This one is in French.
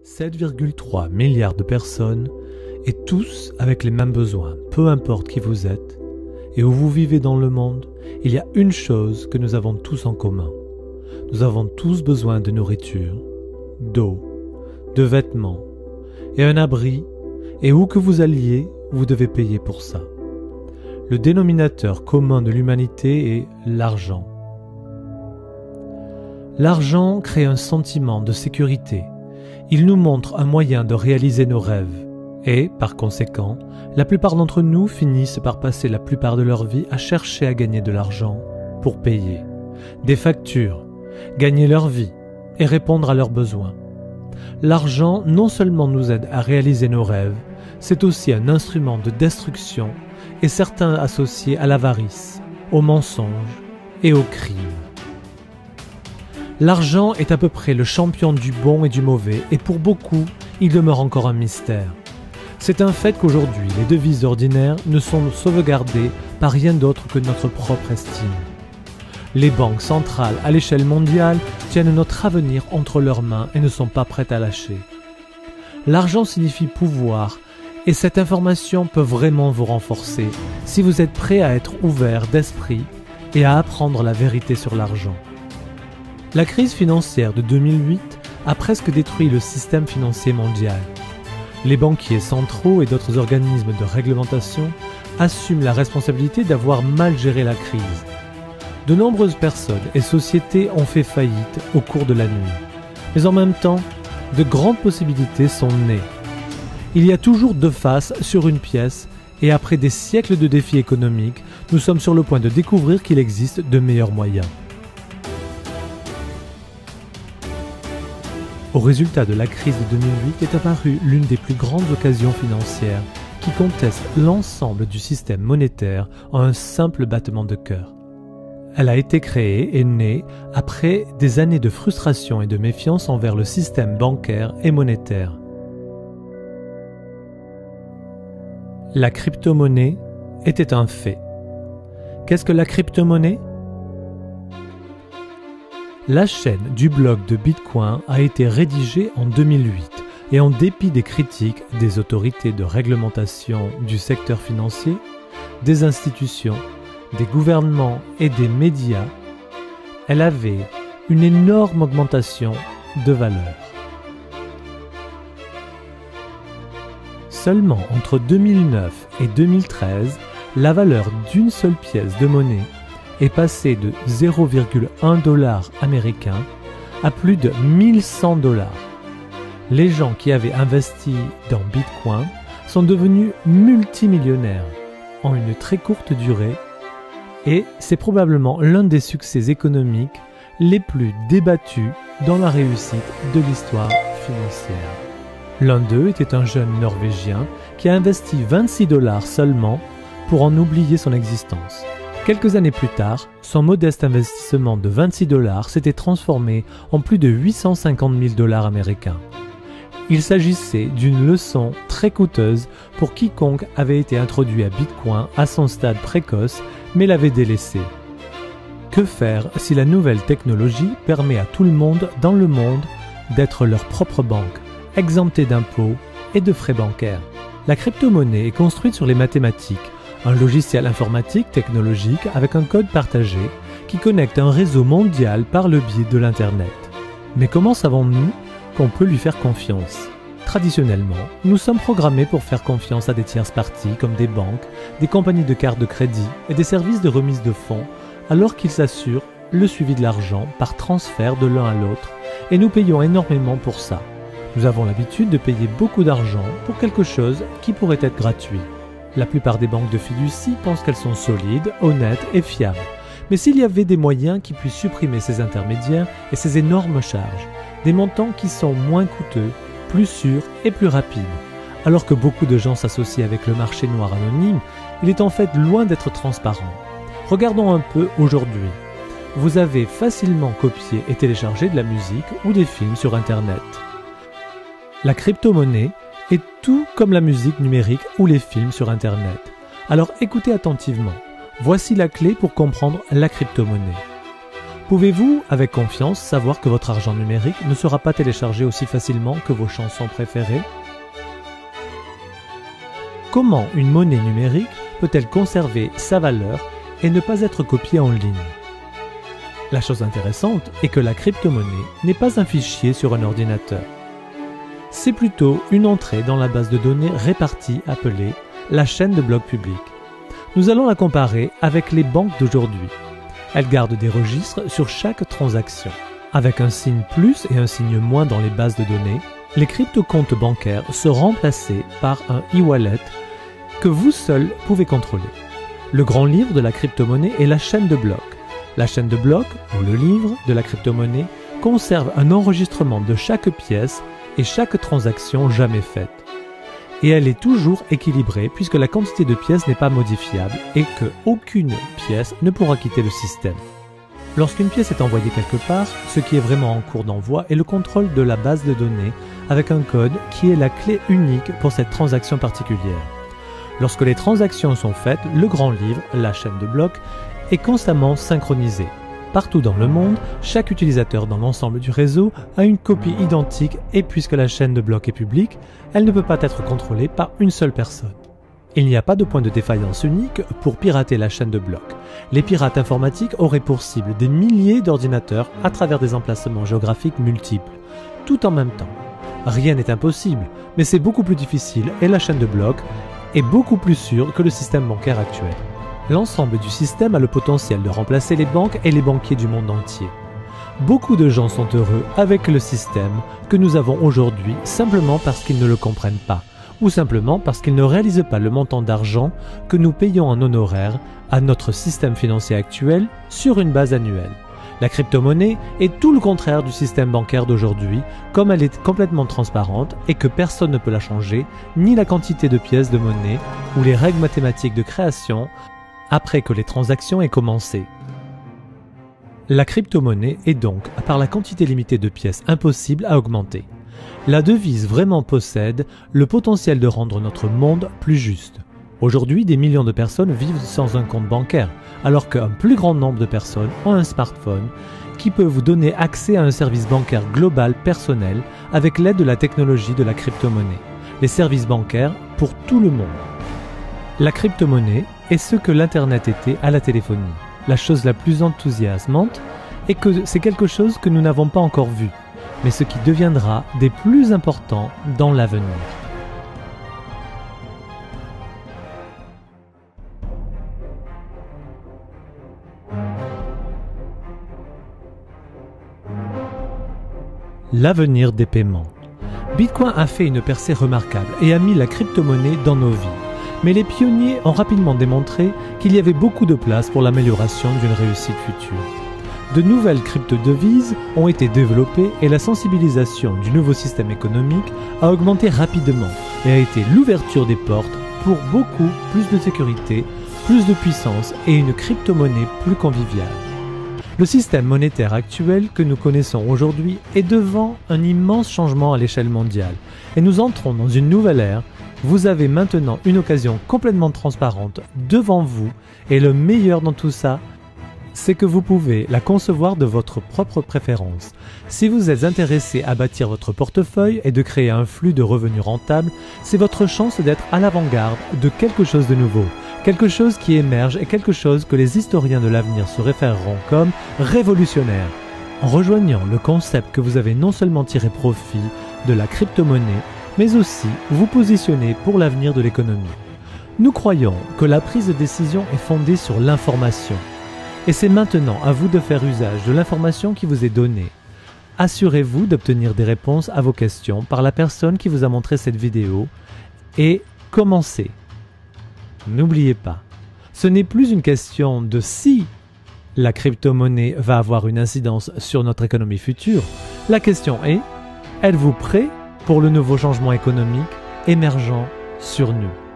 7,3 milliards de personnes et tous avec les mêmes besoins, peu importe qui vous êtes et où vous vivez dans le monde, il y a une chose que nous avons tous en commun. Nous avons tous besoin de nourriture, d'eau, de vêtements et un abri, et où que vous alliez, vous devez payer pour ça. Le dénominateur commun de l'humanité est l'argent. L'argent crée un sentiment de sécurité. Il nous montre un moyen de réaliser nos rêves. Et, par conséquent, la plupart d'entre nous finissent par passer la plupart de leur vie à chercher à gagner de l'argent pour payer des factures, gagner leur vie et répondre à leurs besoins. L'argent non seulement nous aide à réaliser nos rêves, c'est aussi un instrument de destruction et certains associés à l'avarice, au mensonge et au crime. L'argent est à peu près le champion du bon et du mauvais et pour beaucoup, il demeure encore un mystère. C'est un fait qu'aujourd'hui, les devises ordinaires ne sont sauvegardées par rien d'autre que notre propre estime. Les banques centrales à l'échelle mondiale tiennent notre avenir entre leurs mains et ne sont pas prêtes à lâcher. L'argent signifie pouvoir et cette information peut vraiment vous renforcer si vous êtes prêt à être ouvert d'esprit et à apprendre la vérité sur l'argent. La crise financière de 2008 a presque détruit le système financier mondial. Les banquiers centraux et d'autres organismes de réglementation assument la responsabilité d'avoir mal géré la crise. De nombreuses personnes et sociétés ont fait faillite au cours de la nuit. Mais en même temps, de grandes possibilités sont nées. Il y a toujours deux faces sur une pièce et après des siècles de défis économiques, nous sommes sur le point de découvrir qu'il existe de meilleurs moyens. Au résultat de la crise de 2008 est apparue l'une des plus grandes occasions financières qui conteste l'ensemble du système monétaire en un simple battement de cœur. Elle a été créée et née après des années de frustration et de méfiance envers le système bancaire et monétaire. La crypto-monnaie était un fait. Qu'est-ce que la crypto-monnaie ? La chaîne du blog de Bitcoin a été rédigée en 2008 et en dépit des critiques des autorités de réglementation du secteur financier, des institutions, des gouvernements et des médias, elle avait une énorme augmentation de valeur. Seulement entre 2009 et 2013, la valeur d'une seule pièce de monnaie est passée de 0,1 $ américain à plus de 1100 $. Les gens qui avaient investi dans Bitcoin sont devenus multimillionnaires en une très courte durée et c'est probablement l'un des succès économiques les plus débattus dans la réussite de l'histoire financière. L'un d'eux était un jeune Norvégien qui a investi 26 $ seulement pour en oublier son existence. Quelques années plus tard, son modeste investissement de 26 $ s'était transformé en plus de 850 000 $ américains. Il s'agissait d'une leçon très coûteuse pour quiconque avait été introduit à Bitcoin à son stade précoce mais l'avait délaissé. Que faire si la nouvelle technologie permet à tout le monde dans le monde d'être leur propre banque, exemptée d'impôts et de frais bancaires? La crypto-monnaie est construite sur les mathématiques, un logiciel informatique technologique avec un code partagé qui connecte un réseau mondial par le biais de l'Internet. Mais comment savons-nous qu'on peut lui faire confiance? Traditionnellement, nous sommes programmés pour faire confiance à des tierces parties comme des banques, des compagnies de cartes de crédit et des services de remise de fonds, alors qu'ils assurent le suivi de l'argent par transfert de l'un à l'autre et nous payons énormément pour ça. Nous avons l'habitude de payer beaucoup d'argent pour quelque chose qui pourrait être gratuit. La plupart des banques de fiducie pensent qu'elles sont solides, honnêtes et fiables. Mais s'il y avait des moyens qui puissent supprimer ces intermédiaires et ces énormes charges, des montants qui sont moins coûteux, plus sûrs et plus rapides. Alors que beaucoup de gens s'associent avec le marché noir anonyme, il est en fait loin d'être transparent. Regardons un peu aujourd'hui. Vous avez facilement copié et téléchargé de la musique ou des films sur Internet. La crypto-monnaie est tout comme la musique numérique ou les films sur Internet. Alors écoutez attentivement. Voici la clé pour comprendre la crypto-monnaie. Pouvez-vous, avec confiance, savoir que votre argent numérique ne sera pas téléchargé aussi facilement que vos chansons préférées? Comment une monnaie numérique peut-elle conserver sa valeur et ne pas être copiée en ligne? La chose intéressante est que la crypto-monnaie n'est pas un fichier sur un ordinateur. C'est plutôt une entrée dans la base de données répartie appelée la chaîne de blocs publics. Nous allons la comparer avec les banques d'aujourd'hui. Elles gardent des registres sur chaque transaction. Avec un signe plus et un signe moins dans les bases de données, les crypto-comptes bancaires sont remplacés par un e-wallet que vous seul pouvez contrôler. Le grand livre de la crypto-monnaie est la chaîne de blocs. La chaîne de blocs, ou le livre de la crypto-monnaie, conserve un enregistrement de chaque pièce et chaque transaction jamais faite. Et elle est toujours équilibrée puisque la quantité de pièces n'est pas modifiable et qu'aucune pièce ne pourra quitter le système. Lorsqu'une pièce est envoyée quelque part, ce qui est vraiment en cours d'envoi est le contrôle de la base de données avec un code qui est la clé unique pour cette transaction particulière. Lorsque les transactions sont faites, le grand livre, la chaîne de blocs, est constamment synchronisé. Partout dans le monde, chaque utilisateur dans l'ensemble du réseau a une copie identique et puisque la chaîne de blocs est publique, elle ne peut pas être contrôlée par une seule personne. Il n'y a pas de point de défaillance unique pour pirater la chaîne de blocs. Les pirates informatiques auraient pour cible des milliers d'ordinateurs à travers des emplacements géographiques multiples, tout en même temps. Rien n'est impossible, mais c'est beaucoup plus difficile et la chaîne de blocs est beaucoup plus sûre que le système bancaire actuel. L'ensemble du système a le potentiel de remplacer les banques et les banquiers du monde entier. Beaucoup de gens sont heureux avec le système que nous avons aujourd'hui simplement parce qu'ils ne le comprennent pas, ou simplement parce qu'ils ne réalisent pas le montant d'argent que nous payons en honoraires à notre système financier actuel sur une base annuelle. La crypto-monnaie est tout le contraire du système bancaire d'aujourd'hui, comme elle est complètement transparente et que personne ne peut la changer, ni la quantité de pièces de monnaie ou les règles mathématiques de création après que les transactions aient commencé. La crypto-monnaie est donc, par la quantité limitée de pièces, impossible à augmenter. La devise vraiment possède le potentiel de rendre notre monde plus juste. Aujourd'hui, des millions de personnes vivent sans un compte bancaire, alors qu'un plus grand nombre de personnes ont un smartphone qui peut vous donner accès à un service bancaire global personnel avec l'aide de la technologie de la crypto-monnaie. Les services bancaires pour tout le monde. La crypto-monnaie est ce que l'Internet était à la téléphonie. La chose la plus enthousiasmante est que c'est quelque chose que nous n'avons pas encore vu, mais ce qui deviendra des plus importants dans l'avenir. L'avenir des paiements. Bitcoin a fait une percée remarquable et a mis la crypto-monnaie dans nos vies. Mais les pionniers ont rapidement démontré qu'il y avait beaucoup de place pour l'amélioration d'une réussite future. De nouvelles crypto-devises ont été développées et la sensibilisation du nouveau système économique a augmenté rapidement et a été l'ouverture des portes pour beaucoup plus de sécurité, plus de puissance et une crypto-monnaie plus conviviale. Le système monétaire actuel que nous connaissons aujourd'hui est devant un immense changement à l'échelle mondiale et nous entrons dans une nouvelle ère. Vous avez maintenant une occasion complètement transparente devant vous et le meilleur dans tout ça, c'est que vous pouvez la concevoir de votre propre préférence. Si vous êtes intéressé à bâtir votre portefeuille et de créer un flux de revenus rentable, c'est votre chance d'être à l'avant-garde de quelque chose de nouveau, quelque chose qui émerge et quelque chose que les historiens de l'avenir se référeront comme révolutionnaire. En rejoignant le concept que vous avez non seulement tiré profit de la crypto-monnaie, mais aussi vous positionner pour l'avenir de l'économie. Nous croyons que la prise de décision est fondée sur l'information. Et c'est maintenant à vous de faire usage de l'information qui vous est donnée. Assurez-vous d'obtenir des réponses à vos questions par la personne qui vous a montré cette vidéo et commencez. N'oubliez pas, ce n'est plus une question de si la crypto-monnaie va avoir une incidence sur notre économie future. La question est, êtes-vous prêt pour le nouveau changement économique émergent sur nous?